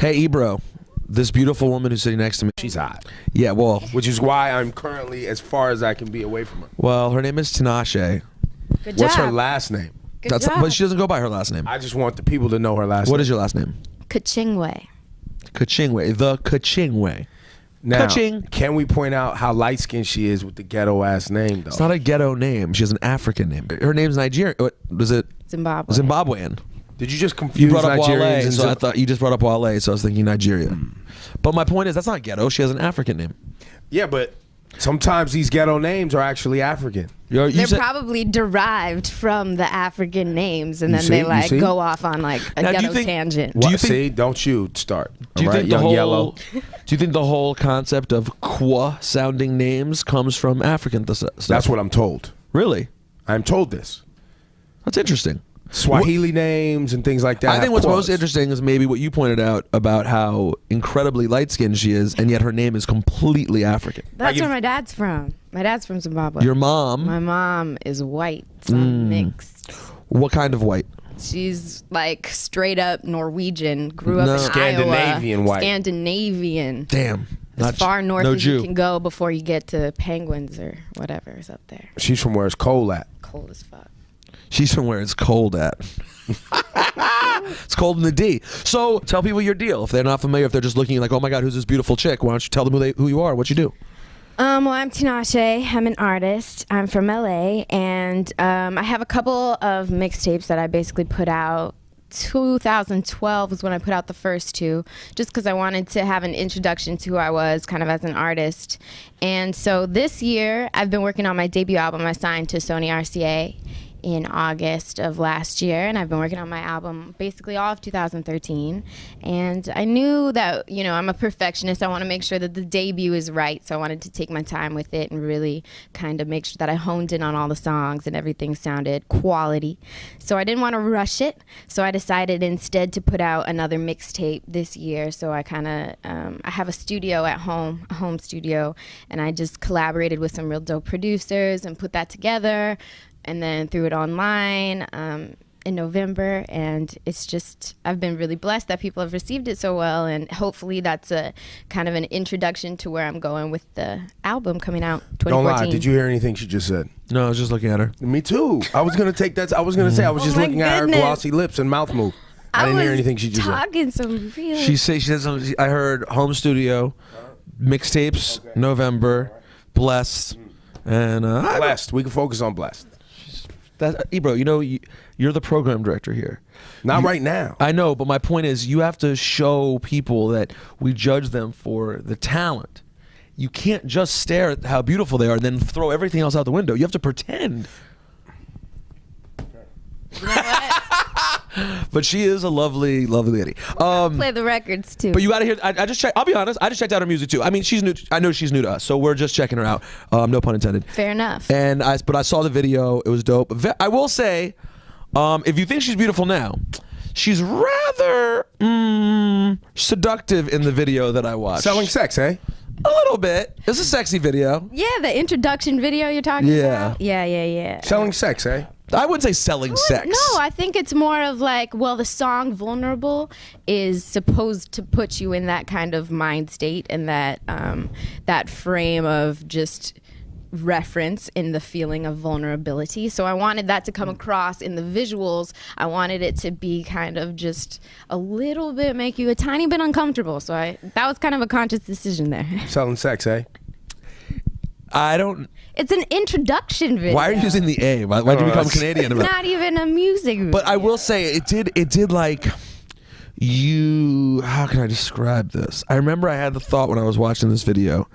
Hey, Ebro, this beautiful woman who's sitting next to me. She's hot. Yeah, well. Which is why I'm currently as far as I can be away from her. Well, her name is Tinashe. Good job. What's her last name? Good job. But she doesn't go by her last name. I just want the people to know her last name. What is your last name? Kachingwe. Kachingwe. The Kachingwe. Now, Ka-ching. can we point out how light-skinned she is with the ghetto-ass name, though? It's not a ghetto name. She has an African name. Her name's Nigerian. What was it? Zimbabwe. Zimbabwean. Did you just confuse You brought up Nigerians Wale, and so I thought you just brought up Wale, so I was thinking Nigeria. But my point is, that's not ghetto. She has an African name. Yeah, but sometimes these ghetto names are actually African. They're probably derived from the African names, and then see? they You like see? go off on like a Now, do you ghetto think- tangent. Do you What? think- See, don't you start. Do you all right, think the young whole yellow? Do you think the whole concept of Kwa sounding names comes from African stuff? That's what I'm told. Really? I'm told this. That's interesting. Swahili names and things like that. I think what's most Kwas. interesting is maybe what you pointed out about how incredibly light-skinned she is, and yet her name is completely African. That's where my dad's from. My dad's from Zimbabwe. Your mom, My mom is white, so I'm mixed. what kind of white? She's like straight up Norwegian. Grew up No. in Scandinavian Iowa. white. Damn. Damn. As far north no as Jew. you can go before you get to penguins or whatever is up there. She's from where it's cold at. Cold as fuck. She's from where it's cold at. It's cold in the D. So tell people your deal. If they're not familiar, if they're just looking like, oh my God, who's this beautiful chick? Why don't you tell them who you are, what you do? Well, I'm Tinashe. I'm an artist. I'm from LA, and I have a couple of mixtapes that I basically put out. 2012 was when I put out the first two, just because I wanted to have an introduction to who I was kind of as an artist. And so this year, I've been working on my debut album. I signed to Sony RCA in August of last year, and I've been working on my album basically all of 2013. And I knew that, you know, I'm a perfectionist. I want to make sure that the debut is right, so I wanted to take my time with it and really kind of make sure that I honed in on all the songs and everything sounded quality. So I didn't want to rush it, so I decided instead to put out another mixtape this year. So I kind of, I have a studio at home, a home studio, and I just collaborated with some real dope producers and put that together, and then threw it online in November, and it's just, I've been really blessed that people have received it so well, and hopefully that's a kind of an introduction to where I'm going with the album coming out 2014. Don't lie. Did you hear anything she just said? No, I was just looking at her. Me too. I was gonna take that. I was gonna say I was Oh just my looking at her goodness. glossy lips and mouth move. I didn't hear anything she just said. talking some real. She said something. I heard home studio, mixtapes, November, blessed, and Blessed. We can focus on blessed. Ebro, you know, you're the program director here. Not right now. I know, but my point is, you have to show people that we judge them for the talent. You can't just stare at how beautiful they are and then throw everything else out the window. You have to pretend. You know what? But she is a lovely, lovely lady. Play the records too. But you gotta hear. I just checked. I'll be honest. I just checked out her music too. I mean, she's new. I know she's new to us, so we're just checking her out. No pun intended. Fair enough. But I saw the video. It was dope. I will say, if you think she's beautiful now, she's rather seductive in the video that I watched. Selling sex, eh? A little bit. It's a sexy video. Yeah, the introduction video you're talking about. Yeah. Selling sex, eh? I wouldn't say selling sex. No, I think it's more of like, well, the song "Vulnerable" is supposed to put you in that kind of mind state and that that frame of just reference in the feeling of vulnerability. So I wanted that to come across in the visuals. I wanted it to be kind of just a little bit, make you a tiny bit uncomfortable. So that was kind of a conscious decision there. Selling sex, eh? I don't. It's an introduction video. Why are you using the A? Why did you become Canadian It's about it? not even a music video. But I will say it did like you. How can I describe this? I remember I had the thought when I was watching this video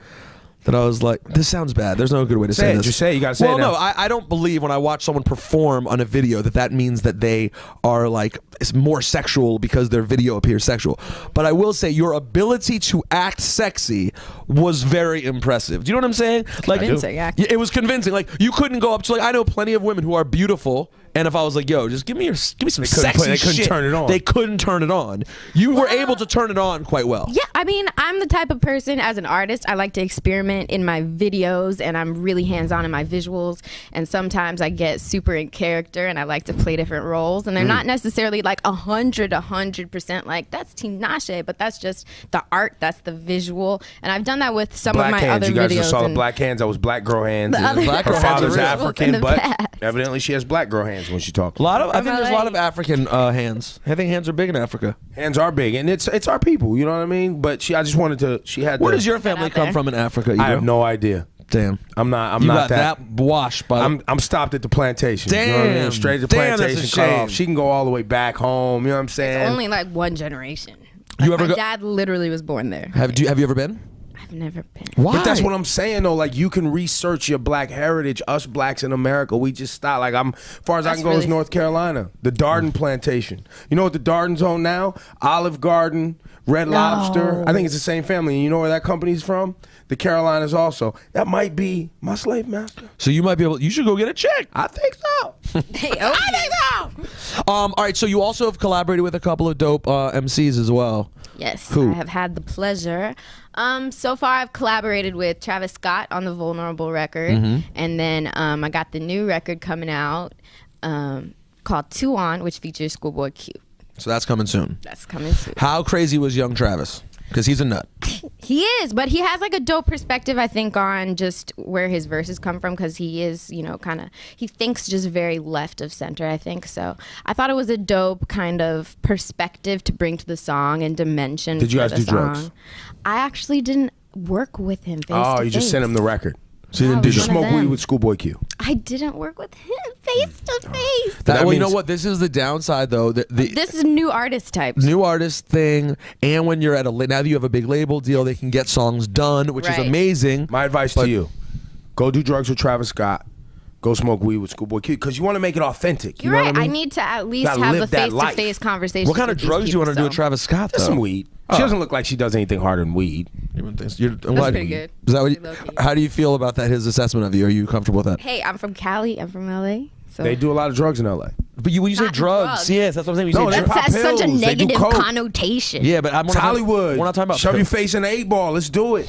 that I was like, this sounds bad. There's no good way to say this. Just say it. You gotta say it. Well, now. no, I don't believe when I watch someone perform on a video that means that they are like it's more sexual because their video appears sexual. But I will say your ability to act sexy was very impressive. Do you know what I'm saying? Like, convincing, actually. it was convincing. Like you couldn't go up to like I know plenty of women who are beautiful. And if I was like, "Yo, just give me some sexy they couldn't shit," turn it on. They couldn't turn it on. You were able to turn it on quite well. Yeah, I mean, I'm the type of person, as an artist, I like to experiment in my videos, and I'm really hands-on in my visuals, and sometimes I get super in character and I like to play different roles, and they're not necessarily like 100% like, that's Tinashe, but that's just the art, that's the visual, and I've done that with some of my other videos. You guys just saw the black hands. That was black girl hands. Black girl Her hands father's are real. African, but evidently she has black girl hands when she talks. I think there's a lot of African hands. I think hands are big in Africa. Hands are big, and it's our people. You know what I mean? But I just wanted to. She had. Where does your family come from in Africa? I have no idea. Damn, I'm not got that washed by. I'm stopped at the plantation. Damn, you know what I mean? Straight to the plantation. That's a Cut shame. off. She can go all the way back home. You know what I'm saying? It's only like one generation. You Like, ever my go? dad literally was born there. Have you ever been? I've never been. Why? But that's what I'm saying though. Like you can research your black heritage. Us blacks in America, we just stop. Like as far as I can go is North Carolina, the Darden plantation. You know what the Darden's on now? Olive Garden, Red Lobster. I think it's the same family. And you know where that company's from? The Carolinas also. That might be my slave master. So you might be able. You should go get a check. I think so. Hey, okay. I think so. All right. So you also have collaborated with a couple of dope MCs as well. Yes, Who? I have had the pleasure. So far, I've collaborated with Travis Scott on the Vulnerable record, and then I got the new record coming out called 2 On, which features Schoolboy Q. So that's coming soon. That's coming soon. How crazy was young Travis? Because he's a nut. He is, but he has like a dope perspective, I think, on just where his verses come from, because he is, you know, kind of, he thinks just very left of center, I think. So I thought it was a dope kind of perspective to bring to the song and dimension. Did you for guys the do song. drugs? I actually didn't work with him face Oh, to you just face. sent him the record. So you didn't Did do you one of smoke weed them. with Schoolboy Q? I didn't work with him face to face. Well, you means- know what? This is the downside, though. The This is new artist types. new artist thing, and when you're at now that you have a big label deal, they can get songs done, which is Right. amazing. My advice to you: go do drugs with Travis Scott. Go smoke weed with Schoolboy Q, because you want to make it authentic. You You're know right. what I I mean? need to at least Gotta have the live that life. face-to-face conversation. What kind of drugs do you want to do with Travis Scott, though? Just some weed. She doesn't look like she does anything harder than weed. That's pretty good. Is that what Pretty low-key. how do you feel about that? His assessment of you? Are you comfortable with that? Hey, I'm from Cali. I'm from LA. So They do a lot of drugs in L.A. But when you say Not drugs, drugs. yes, that's what I'm saying. When you No, say they drugs. pop that's such a pills. They do negative coke. connotation. Yeah, but It's Hollywood. We're not talking about shove your pills. face in an 8-ball. Let's do it.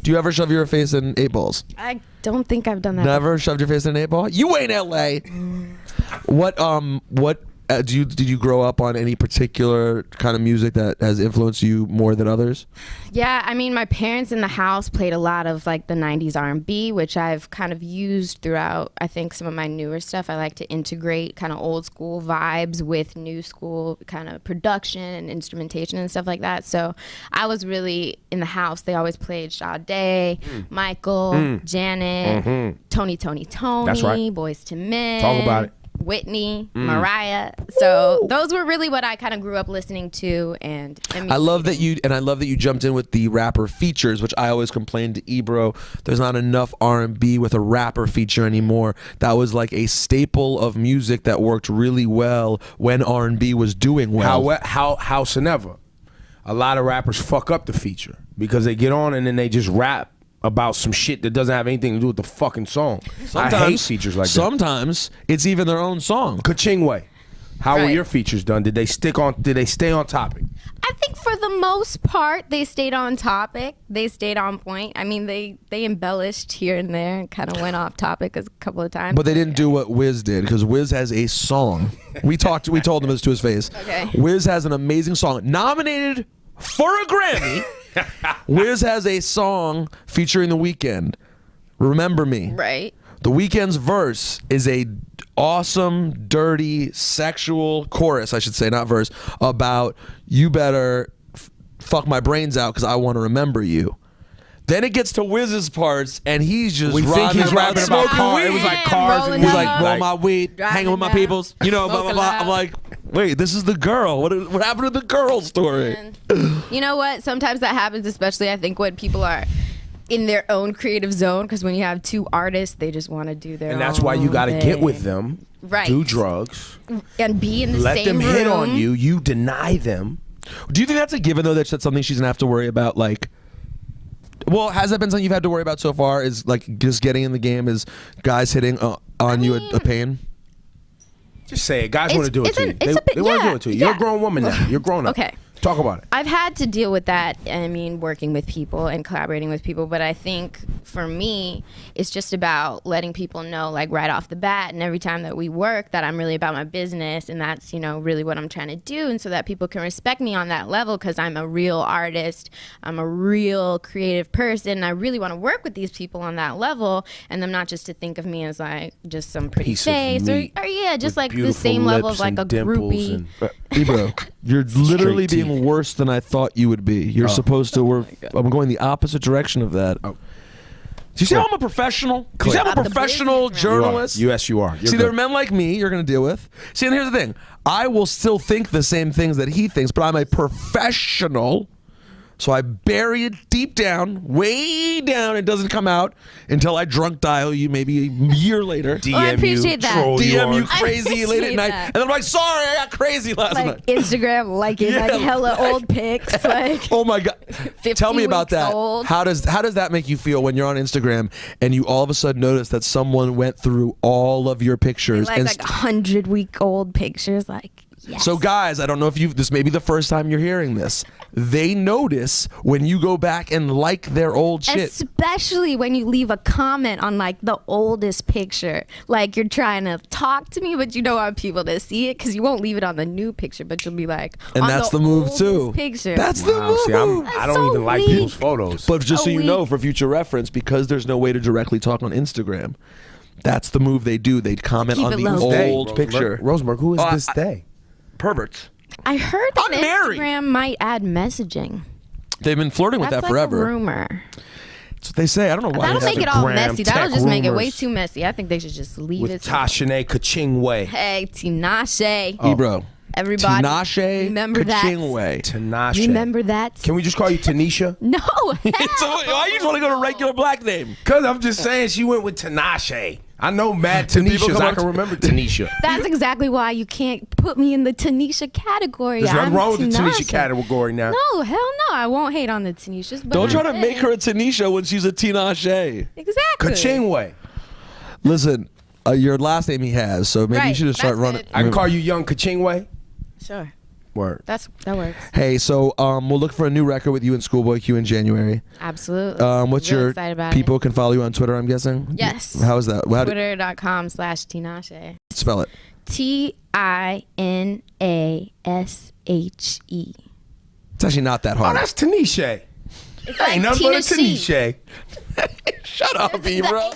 Do you ever shove your face in 8 balls? I don't think I've done that. Never shoved your face in an 8 ball. You ain't LA. What did you grow up on any particular kind of music that has influenced you more than others? Yeah, I mean, my parents in the house played a lot of like the 90s R&B, which I've kind of used throughout, I think, some of my newer stuff. I like to integrate kind of old school vibes with new school kind of production and instrumentation and stuff like that. So I was really in the house. They always played Sade, Michael, Janet, Tony, That's right. Boys to Men. Talk about it. Whitney, Mariah. So those were really what I kind of grew up listening to, and I love that you jumped in with the rapper features, which I always complained to Ebro. There's not enough R&B with a rapper feature anymore. That was like a staple of music that worked really well when R&B was doing well. Howsoever, a lot of rappers fuck up the feature because they get on and then they just rap about some shit that doesn't have anything to do with the fucking song. I hate features like that. Sometimes it's even their own song. Ka-ching-way. How were Right. your features done? Did they stay on topic? I think for the most part they stayed on topic. They stayed on point. I mean, they embellished here and there and kind of went off topic a couple of times. But they didn't do what Wiz did, because Wiz has a song. We told him this to his face. Okay. Wiz has an amazing song, nominated for a Grammy. Wiz has a song featuring The Weeknd, Remember Me. Right. The Weeknd's verse is a awesome, dirty, sexual chorus, I should say, not verse, about you better fuck my brains out because I want to remember you. Then it gets to Wiz's parts, and he's just We think rapping he's rapping about smoking cars. weed. It was like cars. Rolling And He's down. like, roll my weed, Driving hanging with my down, peoples, you know, blah, blah, smoking blah. loud. I'm like, wait, this is the girl. What happened to the girl story? And you know what? Sometimes that happens, especially I think when people are in their own creative zone, because when you have two artists, they just want to do their own And that's why you got to get with thing. them, Right. do drugs, And be in the let same them room. hit on you. You deny them. Do you think that's a given, though, that's something she's going to have to worry about, like, well, has that been something you've had to worry about so far, is like just getting in the game, is guys hitting on you a pain? Just say it. Guys It's- want to do it it's to an- you. it's a bit- They want to yeah, do it to you. You're a yeah. grown woman now. You're grown up. Okay. Talk about it. I've had to deal with that. I mean, working with people and collaborating with people. But I think for me, it's just about letting people know, like right off the bat, and every time that we work, that I'm really about my business, and that's, you know, really what I'm trying to do, and so that people can respect me on that level, because I'm a real artist, I'm a real creative person, and I really want to work with these people on that level, and them not just to think of me as like just some pretty Piece of face, meat or yeah, just with like the beautiful same level lips of like a and dimples groupie. and- Ebro, you're literally Straight being worse than I thought you would be. You're supposed to work. I'm going the opposite direction of that. Oh. Do you see how I'm a professional? Do you see how I'm a About the professional business, journalist? Yes, you are. You're See, there are good. men like me you're going to deal with. See, and here's the thing. I will still think the same things that he thinks, but I'm a professional. So I bury it deep down, way down. It doesn't come out until I drunk dial you maybe a year later. DM I appreciate that. troll DM you on- crazy late at appreciate night. that. And then I'm like, sorry, I got crazy last Like night. Instagram liking Yeah, like hella like- old pics, like Oh my God. 50 Tell me about weeks that. old. How does that make you feel when you're on Instagram and you all of a sudden notice that someone went through all of your pictures? like and 100-week-old pictures, like yes. So guys, I don't know if this may be the first time you're hearing this. They notice when you go back and like their old shit. Especially when you leave a comment on like the oldest picture, like you're trying to talk to me, but you don't want people to see it because you won't leave it on the new picture, but you'll be like, And on that's the the move oldest too. Picture. That's the Wow, move. see, I don't so even like weak. people's photos. But just so you know, weak. for future reference, because there's no way to directly talk on Instagram, that's the move they do. They comment Keep on it the low. Day, old picture. Rosenberg, who is Oh, this day? Perverts. I heard that I'm married. Instagram might add messaging. They've been flirting with That's that like forever. a rumor. That's what they say. I don't know why. That'll they make have it all Instagram messy. That'll tech just make it way rumors. too messy. I think they should just leave With it. Tashane Kachingwe. Hey, Tinashe. Ebro. Everybody. Tinashe Remember that. Kachingwe. Tinashe. Remember that? Can we just call you Tanisha? No. So why you just want to go to regular black name? Because I'm just saying she went with Tinashe. I know mad People Tanishas. come I up can to- remember Tanisha. That's exactly why you can't put me in the Tanisha category. There's nothing I'm wrong with the Tanisha Tinashe. category now. No, hell no. I won't hate on the Tanishas. But Don't try I'm to make saying- her a Tanisha when she's a Tinashe. Exactly. Kachingwe. Listen, your last name he has, so maybe you Right, should just start that's running. it. I can call you Young Kachingwe. Sure. Word. That works. Hey, so we'll look for a new record with you and Schoolboy Q in January. Absolutely. What's Really your excited about people it. can follow you on Twitter? I'm guessing. Yes. How is that? How do Twitter.com/Tinashe. spell it? Tinashe. It's actually not that Oh, hard. that's Tanisha. It's Ain't nothing but a Tinashe. Tanisha. Shut up, Ebro.